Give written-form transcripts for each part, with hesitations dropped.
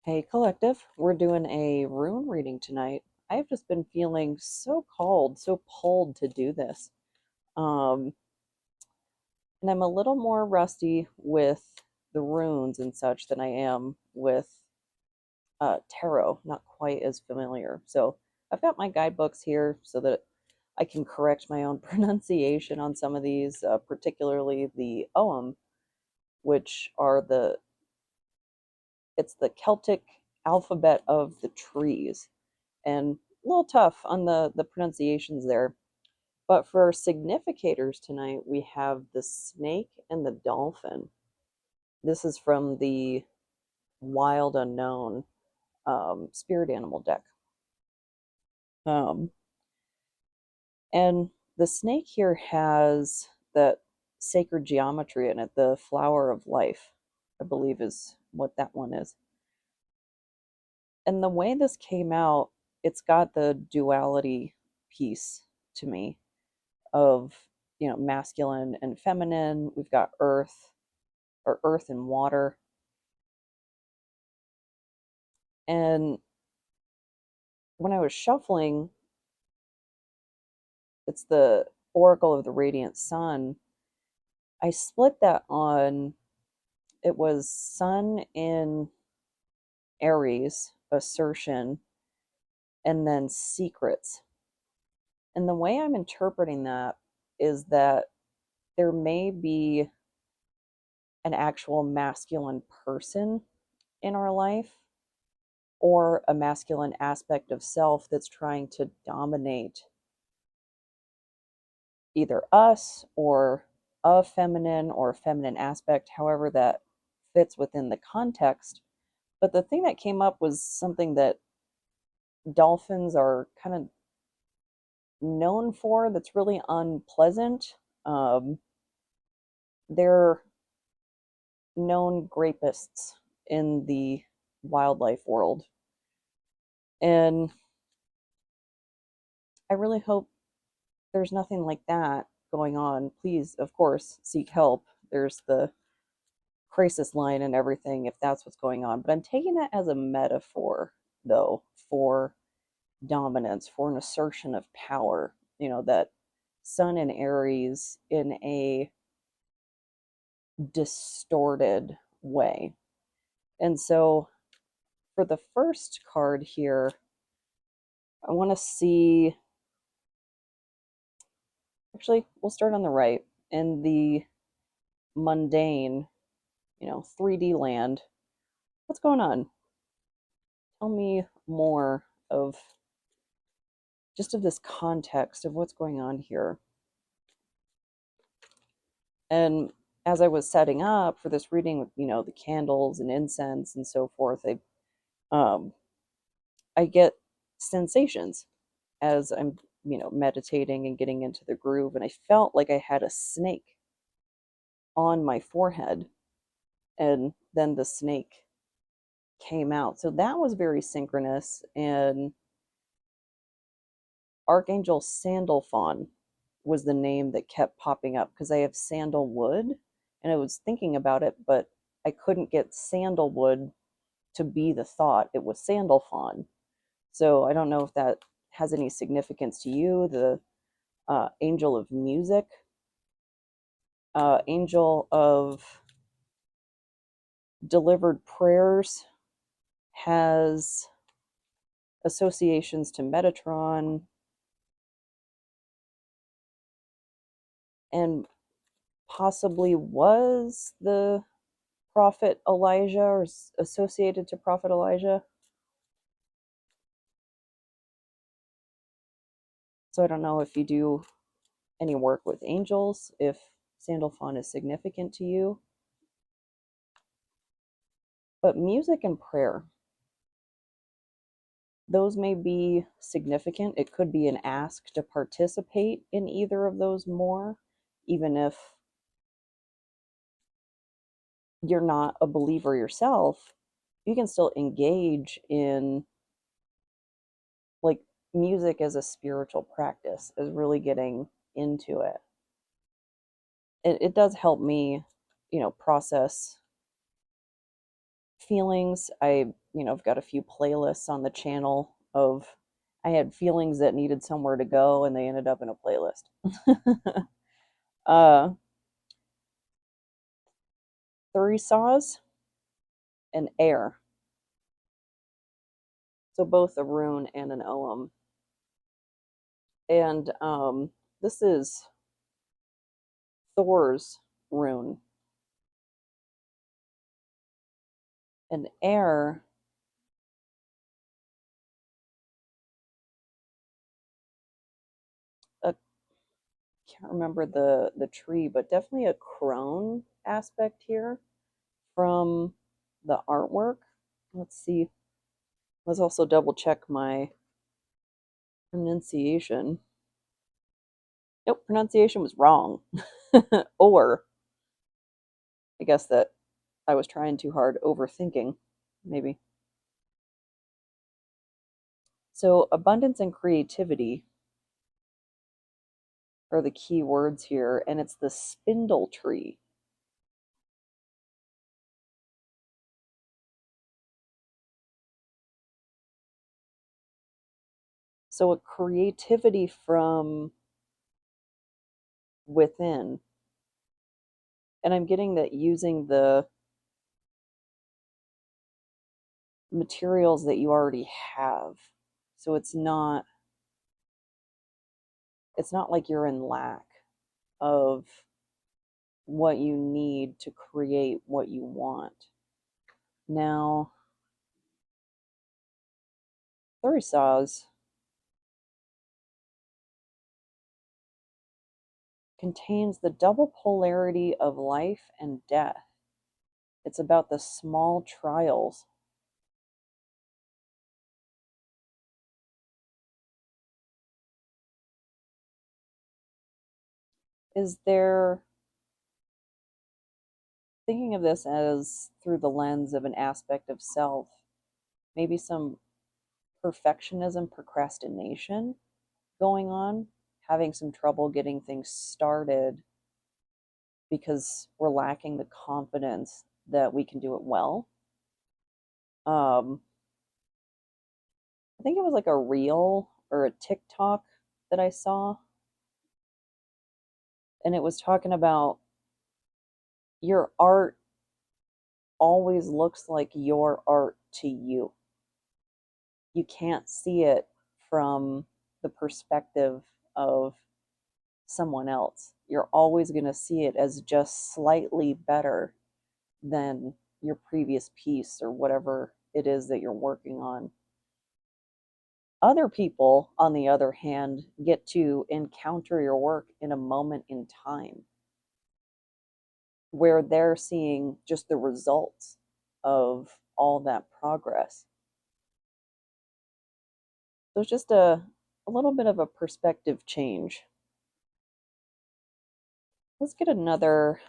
Hey, Collective, we're doing a rune reading tonight. I have just been feeling so called, so pulled to do this. Um, and I'm a little more rusty with the runes and such than I am with tarot, not quite as familiar. So I've got my guidebooks here so that I can correct my own pronunciation on some of these, particularly the Ogham, which are it's the Celtic alphabet of the trees. And a little tough on the pronunciations there. But for significators tonight, we have the snake and the dolphin. This is from the Wild Unknown spirit animal deck. Um, and the snake here has that sacred geometry in it, the flower of life, I believe is what that one is. And the way this came out, it's got the duality piece to me of masculine and feminine. We've got earth or earth and water. And when I was shuffling, it's the Oracle of the Radiant Sun. I split that on, it was Sun in Aries, assertion, and then secrets. And the way I'm interpreting that is that there may be an actual masculine person in our life or a masculine aspect of self that's trying to dominate either us or a feminine aspect, however that fits within the context. But the thing that came up was something that dolphins are kind of known for that's really unpleasant. Um, they're known grapists in the wildlife world. And I really hope there's nothing like that going on. Please, of course, seek help. There's the crisis line and everything if that's what's going on. But I'm taking that as a metaphor, though, for dominance, for an assertion of power. That Sun and Aries in a distorted way. And so for the first card here, I want to see. Actually, we'll start on the right. In the mundane, 3D land, what's going on? Tell me more of just of this context of what's going on here. And as I was setting up for this reading with, the candles and incense and so forth, um, I get sensations as I'm, meditating and getting into the groove. And I felt like I had a snake on my forehead, and then the snake came out. So that was very synchronous. And Archangel Sandalphon was the name that kept popping up because I have sandalwood and I was thinking about it, but I couldn't get sandalwood to be the thought. It was Sandalphon. So I don't know if that has any significance to you. The angel of music, angel of delivered prayers, has associations to Metatron, and possibly was the prophet Elijah or associated to prophet Elijah. So I don't know if you do any work with angels, if Sandalphon is significant to you. But music and prayer, those may be significant. It could be an ask to participate in either of those more, even if you're not a believer yourself. You can still engage in like music as a spiritual practice, as really getting into it. It does help me, process feelings. I've got a few playlists on the channel of I had feelings that needed somewhere to go and they ended up in a playlist. uh Three saws and air. So both a rune and an ogham. And this is Thor's rune. And air, I can't remember the tree, but definitely a crone aspect here from the artwork. Let's see. Let's also double check my pronunciation. Nope, pronunciation was wrong. Or I guess that I was trying too hard, overthinking, maybe. So abundance and creativity are the key words here, and it's the spindle tree. So a creativity from within. And I'm getting that using the materials that you already have. So it's not like you're in lack of what you need to create what you want. Now, Thurisaz contains the double polarity of life and death. It's about the small trials. Is there, thinking of this as through the lens of an aspect of self, maybe some perfectionism, procrastination going on, having some trouble getting things started because we're lacking the confidence that we can do it well. Um, I think it was like a reel or a TikTok that I saw, and it was talking about your art always looks like your art to you. You can't see it from the perspective of someone else. You're always going to see it as just slightly better than your previous piece or whatever it is that you're working on. Other people, on the other hand, get to encounter your work in a moment in time where they're seeing just the results of all that progress. So it's just a little bit of a perspective change. Let's get another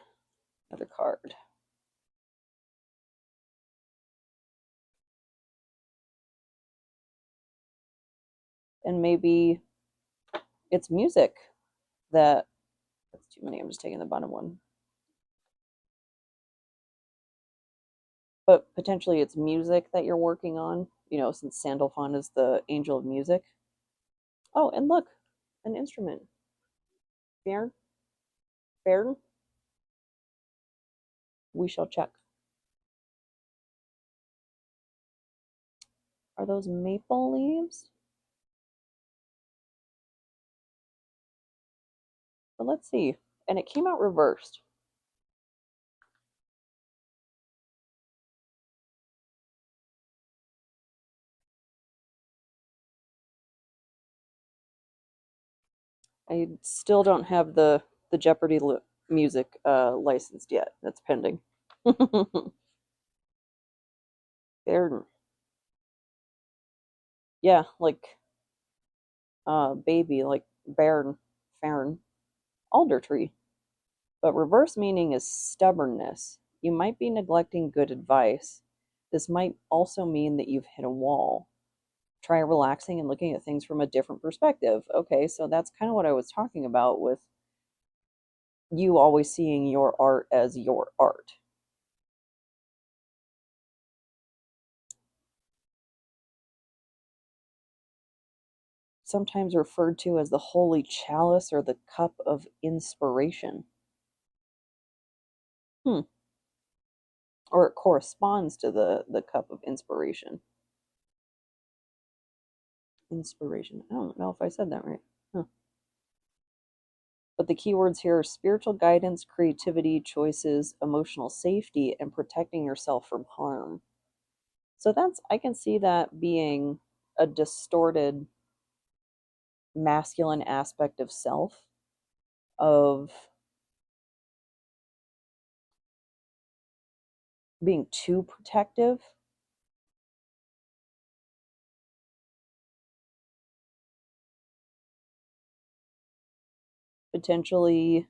card. And maybe it's music that's too many. I'm just taking the bottom one. But potentially it's music that you're working on, since Sandalphon is the angel of music. Oh, and look, an instrument. Bjorn, Bjorn, we shall check. Are those maple leaves? But let's see. And it came out reversed. I still don't have the Jeopardy music licensed yet. That's pending. Bjorn. Yeah, like baby, like bairn, farn, alder tree. But reverse meaning is stubbornness. You might be neglecting good advice. This might also mean that you've hit a wall. Try relaxing and looking at things from a different perspective. Okay, so that's kind of what I was talking about with you always seeing your art as your art. sometimes referred to as the holy chalice or the cup of inspiration. Hmm. Or it corresponds to the cup of inspiration. Inspiration. I don't know if I said that right. Huh. But the keywords here are spiritual guidance, creativity, choices, emotional safety, and protecting yourself from harm. So that's, I can see that being a distorted masculine aspect of self, of being too protective, potentially,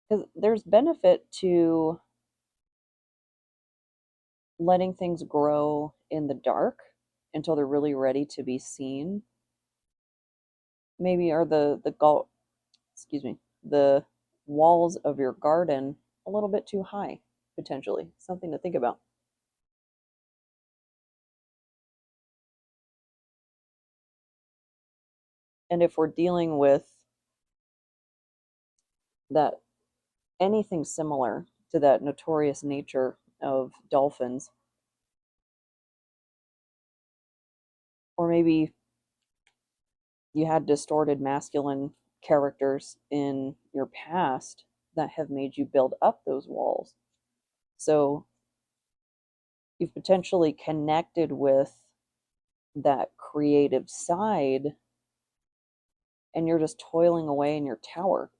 because there's benefit to letting things grow in the dark until they're really ready to be seen. Maybe are excuse me, the walls of your garden a little bit too high, potentially. Something to think about. And if we're dealing with that, anything similar to that notorious nature of dolphins, or maybe you had distorted masculine characters in your past that have made you build up those walls. So you've potentially connected with that creative side and you're just toiling away in your tower.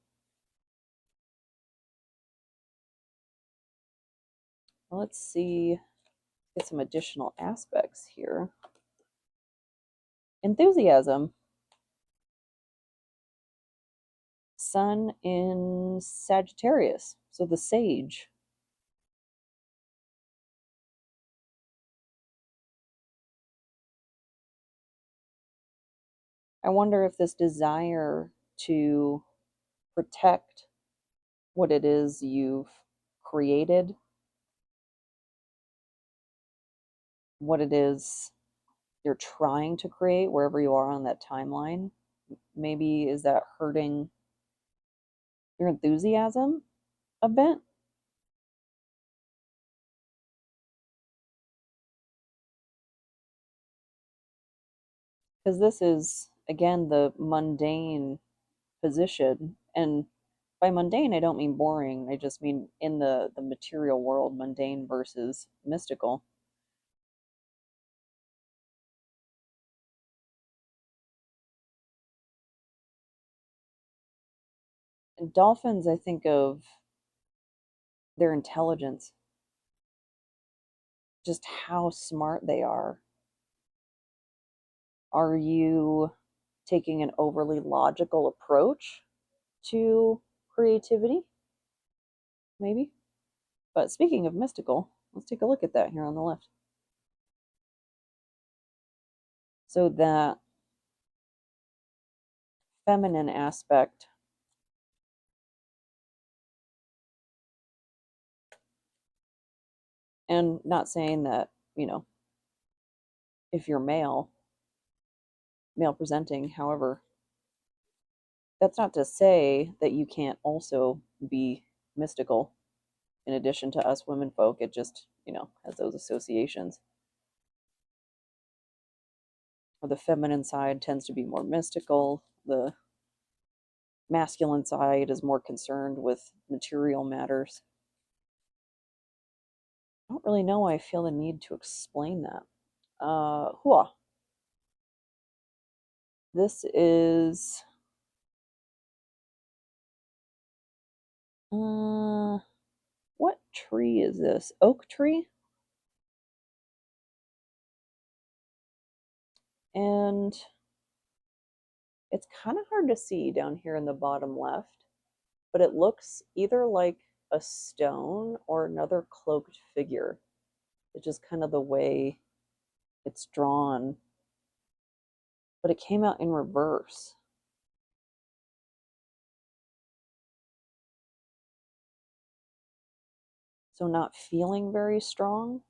Let's see, get some additional aspects here. Enthusiasm. Sun in Sagittarius, so the sage. I wonder if this desire to protect what it is you've created, what it is you're trying to create, wherever you are on that timeline, maybe is that hurting your enthusiasm a bit? Because this is, again, the mundane position. And by mundane, I don't mean boring. I just mean in the material world, mundane versus mystical. And dolphins, I think of their intelligence, just how smart they are. Are you taking an overly logical approach to creativity? Maybe. But speaking of mystical, let's take a look at that here on the left. So that feminine aspect, and not saying that, if you're male presenting, however, that's not to say that you can't also be mystical in addition to us women folk. It just, has those associations. Or the feminine side tends to be more mystical. The masculine side is more concerned with material matters. I don't really know why I feel the need to explain that. Hua. This is what tree is this? Oak tree? And it's kind of hard to see down here in the bottom left, but it looks either like a stone or another cloaked figure. It's just kind of the way it's drawn. But it came out in reverse. So not feeling very strong.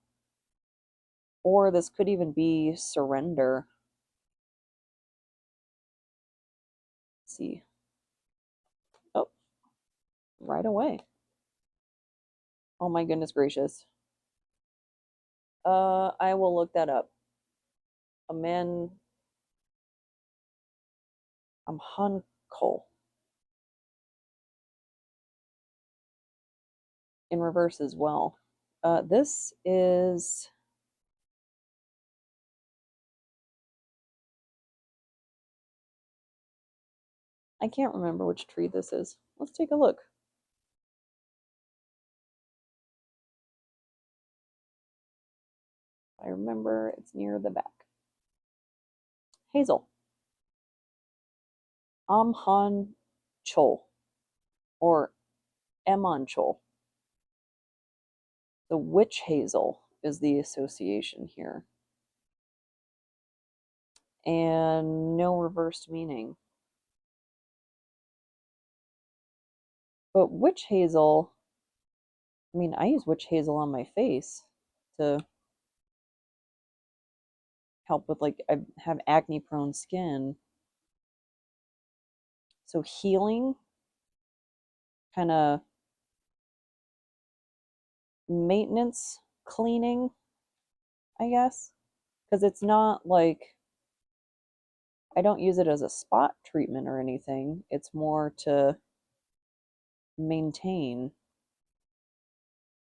Or this could even be surrender. see. Oh, right away. Oh my goodness gracious. I will look that up. Amen. Amhankol in reverse as well. This is, I can't remember which tree this is. Let's take a look. I remember it's near the back. Hazel. Amhan Chol or Emon Chol. The witch hazel is the association here. And no reversed meaning. But witch hazel, I mean, I use witch hazel on my face to help with, like, I have acne prone skin. So healing, kind of maintenance, cleaning, I guess. Because it's not like, I don't use it as a spot treatment or anything. It's more to maintain.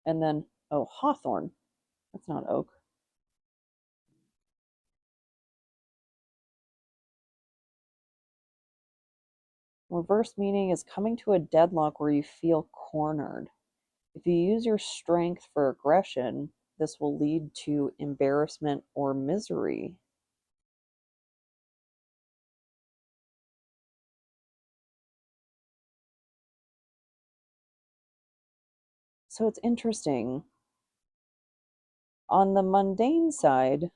And then, oh, hawthorn. That's not oak. Reverse meaning is coming to a deadlock where you feel cornered. If you use your strength for aggression, this will lead to embarrassment or misery. So it's interesting. On the mundane side,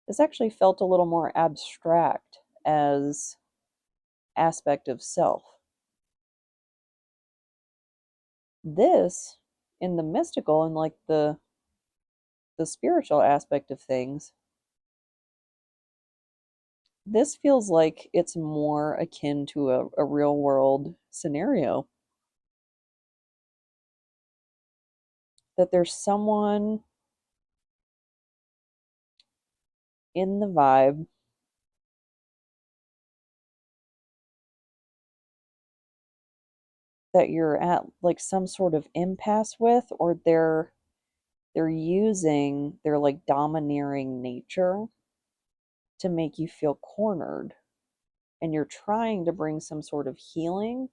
this actually felt a little more abstract as aspect of self. This, in the mystical and like the spiritual aspect of things, this feels like it's more akin to a real world scenario. That there's someone in the vibe that you're at like some sort of impasse with, or they're using their like domineering nature to make you feel cornered, and you're trying to bring some sort of healing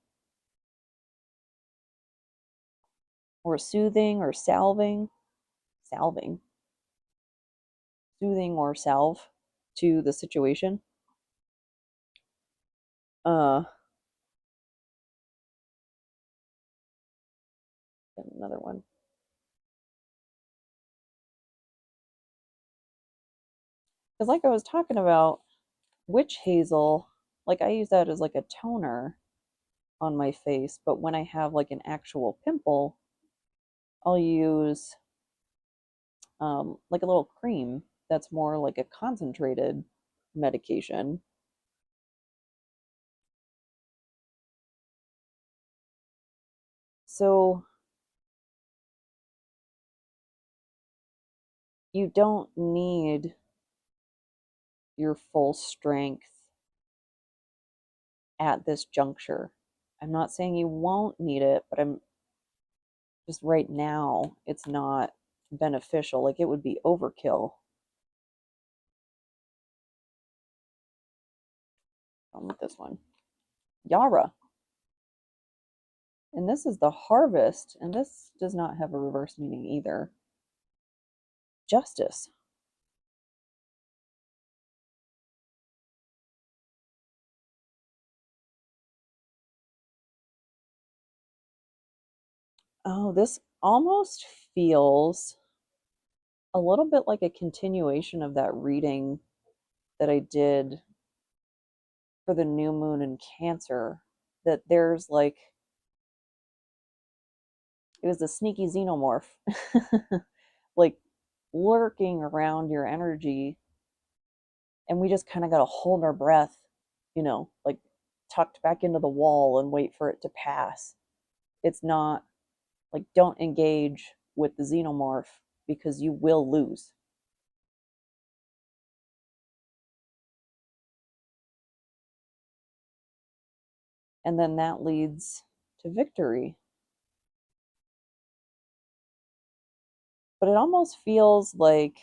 or soothing or salving, soothing or salve to the situation. uh Another one, because like I was talking about, witch hazel, like I use that as like a toner on my face, but when I have like an actual pimple, I'll use like a little cream that's more like a concentrated medication. So you don't need your full strength at this juncture. I'm not saying you won't need it, but I'm just right now, it's not beneficial. Like it would be overkill. With this one, Yara. And this is the harvest, and this does not have a reverse meaning either. Justice. Oh, this almost feels a little bit like a continuation of that reading that I did for the new moon in Cancer. That there's like, it was a sneaky xenomorph, like lurking around your energy, and we just kind of got to hold our breath, like tucked back into the wall and wait for it to pass. It's not like, don't engage with the xenomorph because you will lose. And then that leads to victory. But it almost feels like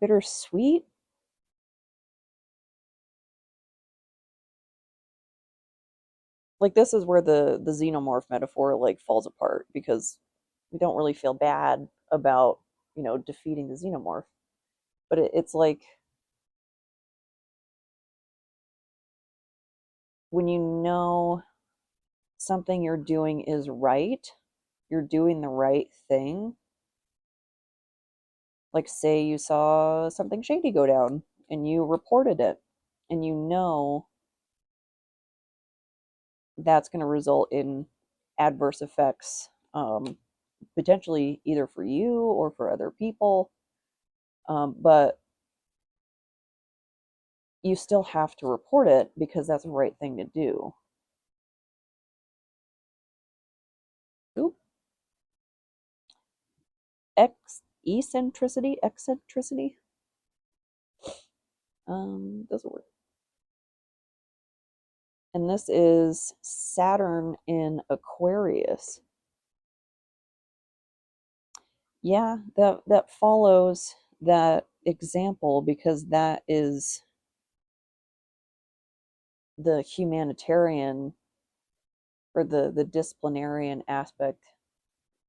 bittersweet. Like, this is where the xenomorph metaphor like falls apart, because we don't really feel bad about, defeating the xenomorph. But it's like, when you know something you're doing is right, you're doing the right thing. Like, say you saw something shady go down and you reported it, and you know that's going to result in adverse effects, potentially either for you or for other people. But you still have to report it because that's the right thing to do. Oop. Eccentricity. Doesn't work. And this is Saturn in Aquarius. Yeah, that follows that example, because that is the humanitarian, or the disciplinarian aspect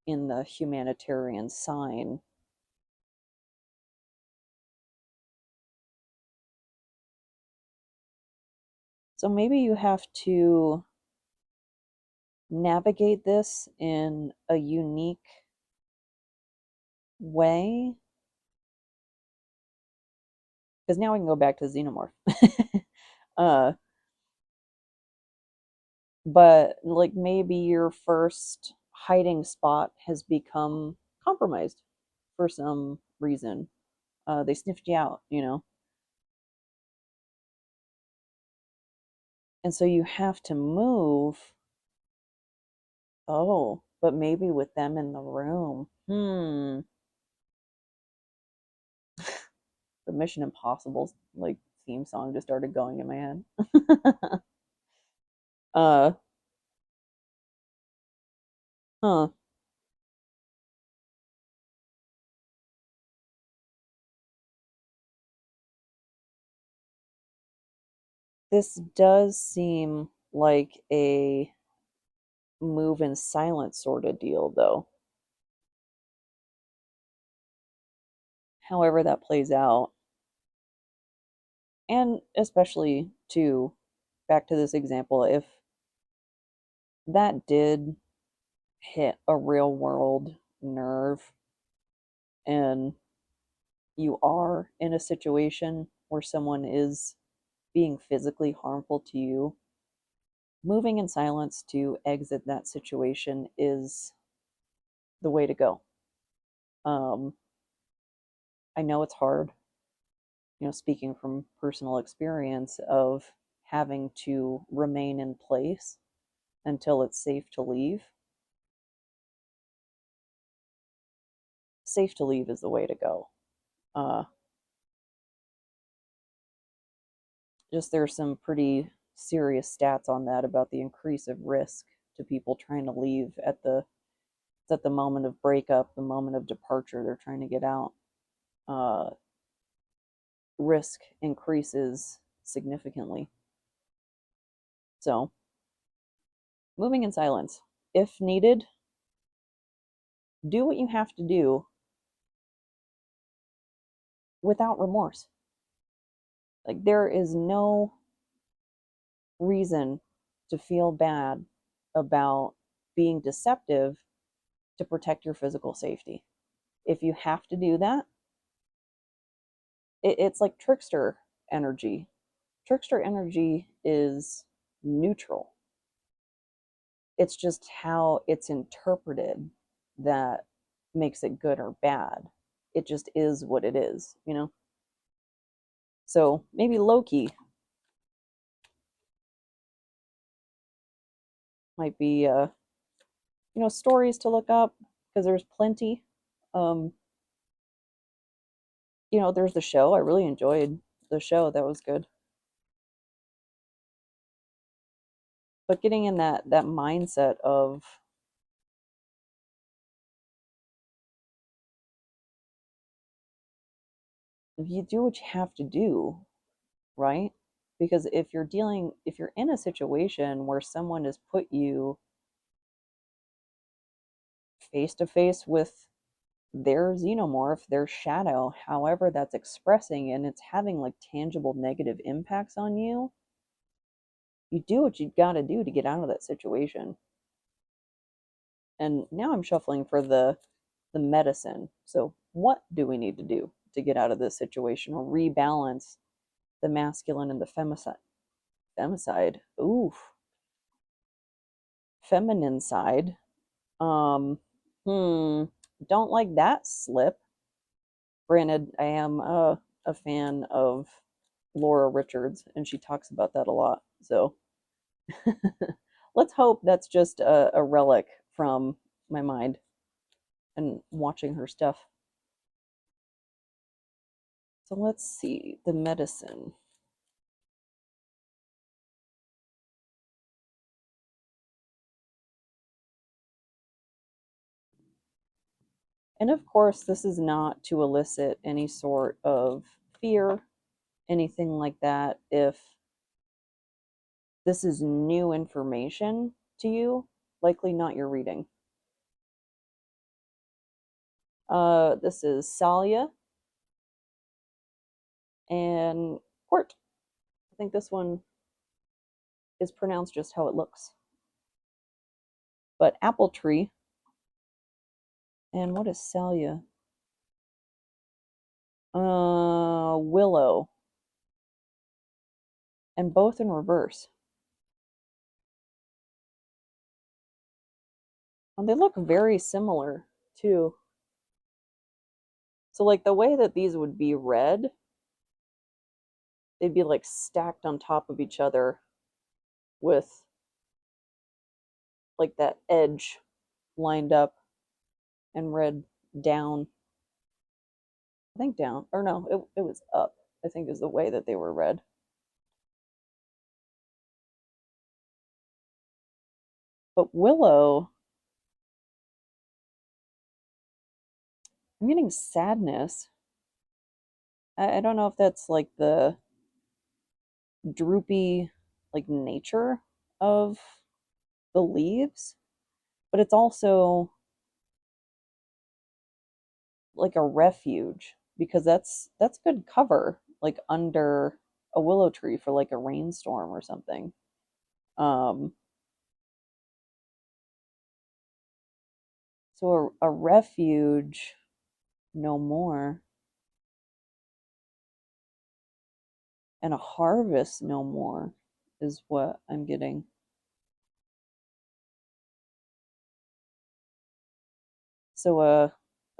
in the humanitarian sign. So maybe you have to navigate this in a unique way, because now we can go back to xenomorph. uh, but like, maybe your first hiding spot has become compromised for some reason. They sniffed you out. And so you have to move. Oh, but maybe with them in the room. The Mission Impossible like theme song just started going in my head. uh huh. This does seem like a move in silence sort of deal, though. However that plays out. And especially, too, back to this example, if that did hit a real world nerve, and you are in a situation where someone is being physically harmful to you, moving in silence to exit that situation is the way to go. Um, I know it's hard, speaking from personal experience of having to remain in place until it's safe to leave. Safe to leave is the way to go. Uh, just there's some pretty serious stats on that about the increase of risk to people trying to leave at the moment of breakup, the moment of departure. They're trying to get out. Uh, Risk increases significantly. So, moving in silence. If needed, do what you have to do without remorse. Like, there is no reason to feel bad about being deceptive to protect your physical safety. If you have to do that, it's like trickster energy. Trickster energy is neutral. It's just how it's interpreted that makes it good or bad. it just is what it is, you know? So maybe Loki might be, stories to look up because there's plenty. Um, there's the show. I really enjoyed the show. That was good. But getting in that mindset of you do what you have to do, right? Because if you're in a situation where someone has put you face to face with their xenomorph, their shadow, however that's expressing, and it's having like tangible negative impacts on you, you do what you got to do to get out of that situation. And now I'm shuffling for the medicine. So what do we need to do to get out of this situation or rebalance the masculine and the femicide? Ooh, feminine side. Um, don't like that slip. Granted, I am a fan of Laura Richards, and she talks about that a lot. So let's hope that's just a relic from my mind and watching her stuff. So let's see the medicine. And of course, this is not to elicit any sort of fear, anything like that. If this is new information to you, likely not your reading. This is Salia and Quart. I think this one is pronounced just how it looks. But apple tree. And what is Salia? Willow. And both in reverse. And they look very similar too. So like the way that these would be read, they'd be like stacked on top of each other with like that edge lined up and read down. I think down, or no, it was up, I think is the way that they were read. But Willow, I'm getting sadness. I don't know if that's like the droopy like nature of the leaves, but it's also like a refuge because that's good cover like under a willow tree for like a rainstorm or something. Um so a refuge no more and a harvest no more is what I'm getting. So a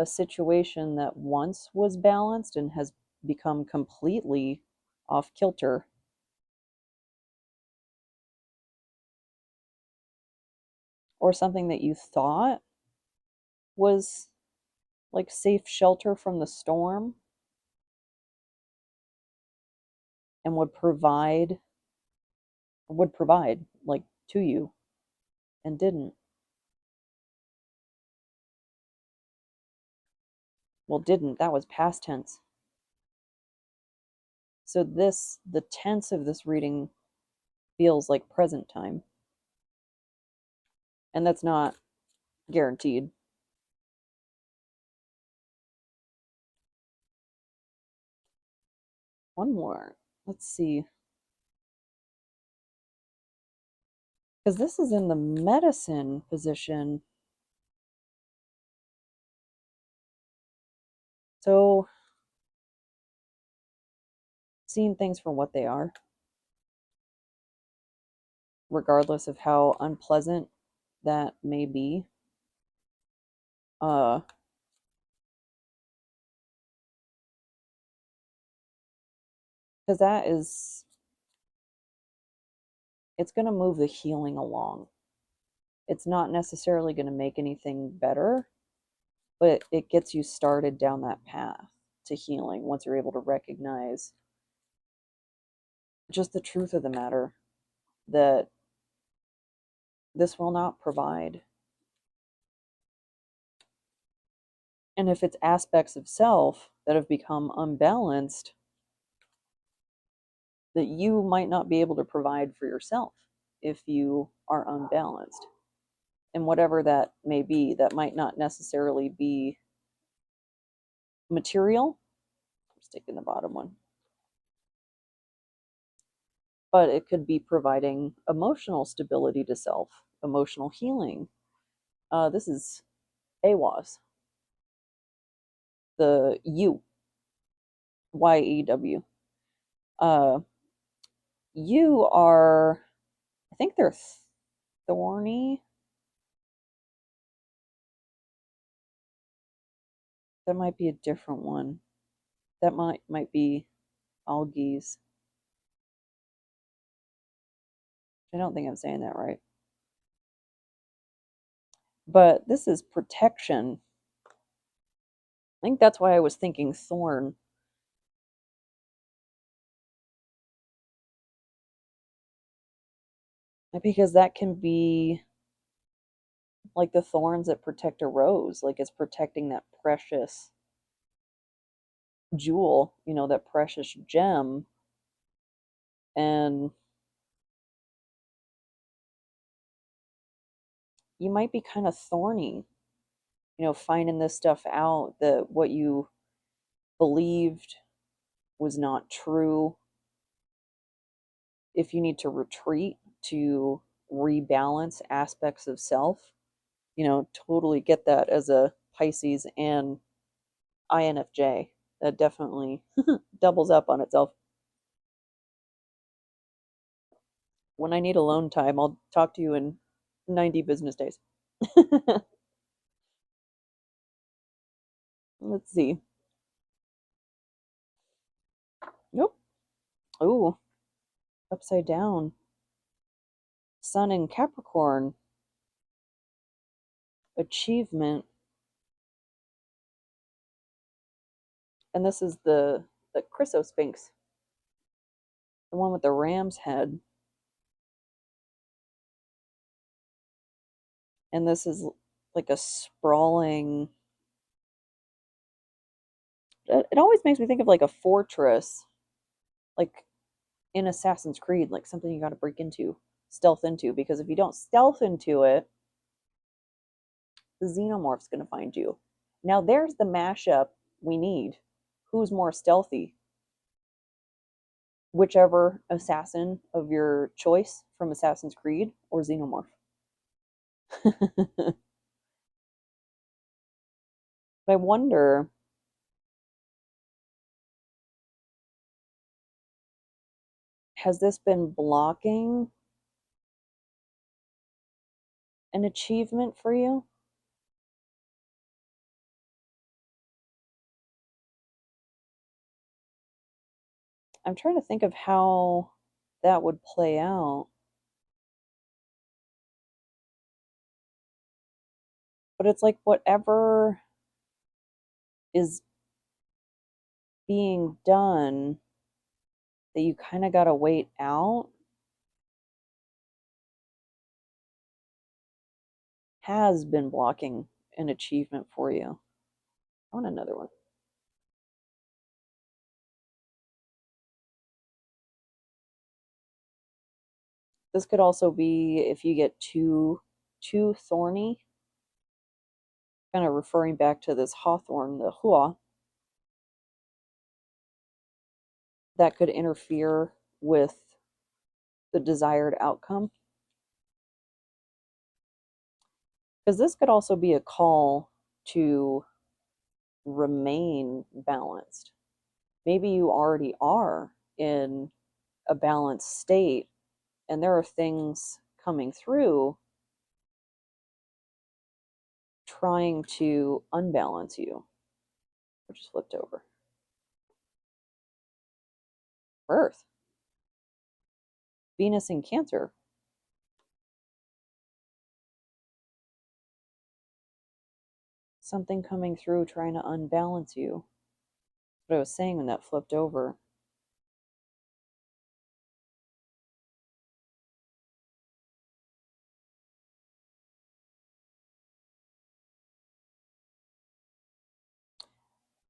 situation that once was balanced and has become completely off kilter, or something that you thought was like safe shelter from the storm and would provide like to you and didn't. Well, didn't, that was past tense. So the tense of this reading feels like present time, and that's not guaranteed. One more. Let's see. Because this is in the medicine position. So, seeing things for what they are, regardless of how unpleasant that may be. Uh, because it's going to move the healing along. It's not necessarily going to make anything better, but it gets you started down that path to healing once you're able to recognize just the truth of the matter, that this will not provide. And if it's aspects of self that have become unbalanced, that you might not be able to provide for yourself if you are unbalanced. And whatever that may be, that might not necessarily be material. I'm just taking the bottom one. But it could be providing emotional stability to self, emotional healing. This is AWAS, the U, YEW. You are, I think they're thorny. That might be a different one. That might be algaes. I don't think I'm saying that right. But this is protection. I think that's why I was thinking thorn. Because that can be like the thorns that protect a rose, like it's protecting that precious jewel, that precious gem. And you might be kind of thorny, finding this stuff out, that what you believed was not true. If you need to retreat to rebalance aspects of self, totally get that as a Pisces and INFJ. That definitely doubles up on itself. When I need alone time, I'll talk to you in 90 business days. Let's see. Nope. Oh, upside down. Sun in Capricorn. Achievement. And this is the Chrysosphinx, the one with the ram's head. And this is like a sprawling. It always makes me think of like a fortress, like in Assassin's Creed, like something you got to break into, stealth into. Because if you don't stealth into it, the xenomorph's going to find you. Now there's the mashup we need. Who's more stealthy? Whichever assassin of your choice from Assassin's Creed or xenomorph. I wonder, has this been blocking an achievement for you? I'm trying to think of how that would play out. But it's like whatever is being done that you kind of got to wait out has been blocking an achievement for you. I want another one. This could also be if you get too thorny, kind of referring back to this hawthorn, the hua, that could interfere with the desired outcome. Because this could also be a call to remain balanced. Maybe you already are in a balanced state, and there are things coming through trying to unbalance you. I just flipped over. Birth. Venus in Cancer. Something coming through trying to unbalance you. What I was saying when that flipped over.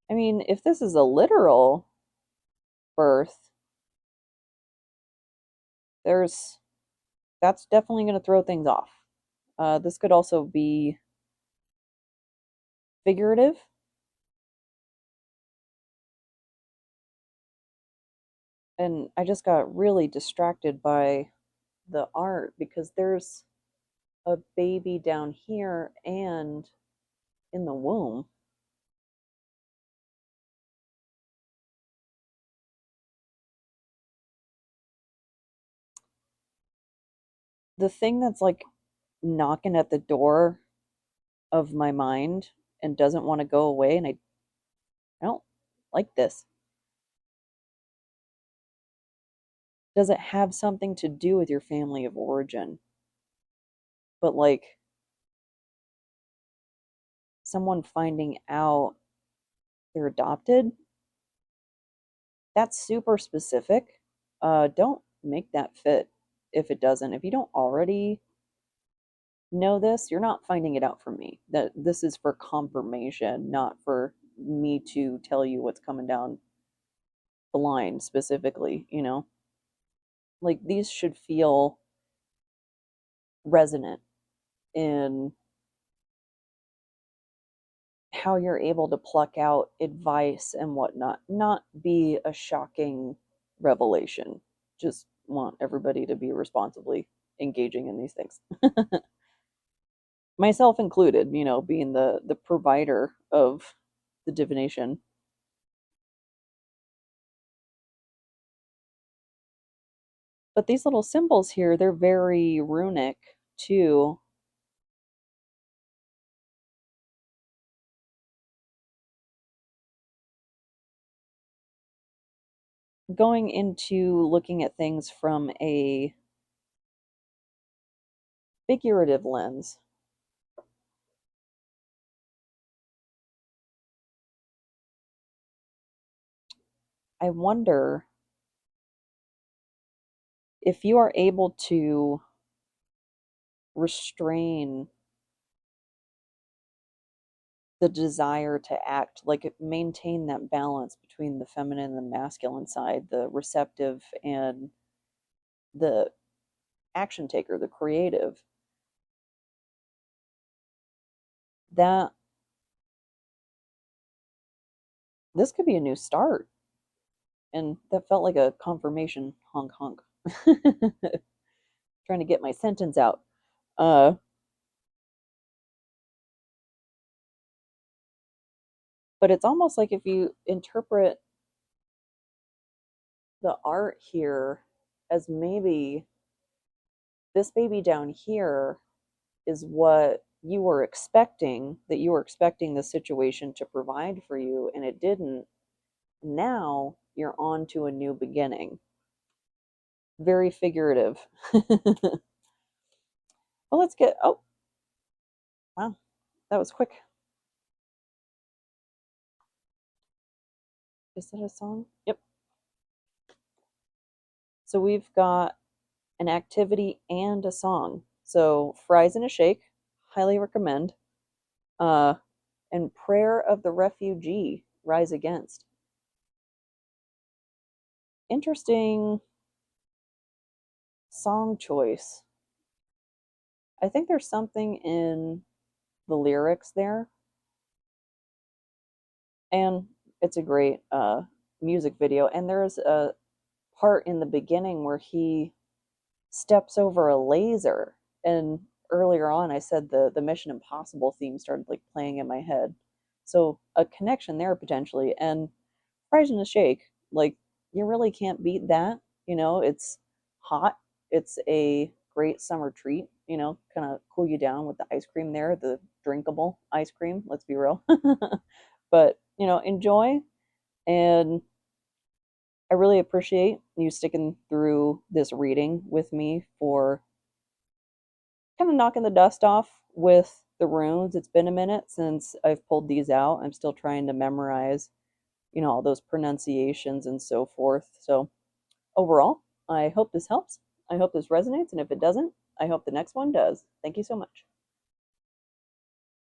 I mean, if this is a literal birth, there's that's definitely going to throw things off. This could also be figurative. And I just got really distracted by the art because there's a baby down here and in the womb. The thing that's like knocking at the door of my mind and doesn't want to go away, and I don't like this. Does it have something to do with your family of origin? But like someone finding out they're adopted, that's super specific. Don't make that fit if it doesn't. If you don't already know this, you're not finding it out from me. That this is for confirmation, not for me to tell you what's coming down the line specifically, you know? Like these should feel resonant in how you're able to pluck out advice and whatnot, not be a shocking revelation. Just want everybody to be responsibly engaging in these things. Myself included, you know, being the provider of the divination. But these little symbols here, they're very runic too. Going into looking at things from a figurative lens, I wonder if you are able to restrain the desire to act, like maintain that balance between the feminine and the masculine side, the receptive and the action taker, the creative. That this could be a new start. And that felt like a confirmation honk honk. Trying to get my sentence out. Uh, but it's almost like if you interpret the art here as maybe this baby down here is what you were expecting, that you were expecting the situation to provide for you, and it didn't. Now you're on to a new beginning. Very figurative. Well, let's get. Oh, wow. That was quick. Is that a song? Yep. So we've got an activity and a song. So fries and a shake, highly recommend. Uh, and prayer of the refugee, rise against. Interesting song choice. I think there's something in the lyrics there, and it's a great music video. And there's a part in the beginning where he steps over a laser, and earlier on I said the Mission Impossible theme started like playing in my head, so a connection there potentially. And fries and a shake, like you really can't beat that. You know, it's hot, it's a great summer treat, you know, kind of cool you down with the ice cream there, the drinkable ice cream, let's be real. But you know, enjoy. And I really appreciate you sticking through this reading with me for kind of knocking the dust off with the runes. It's been a minute since I've pulled these out. I'm still trying to memorize, all those pronunciations and so forth. So, overall, I hope this helps. I hope this resonates. And if it doesn't, I hope the next one does. Thank you so much.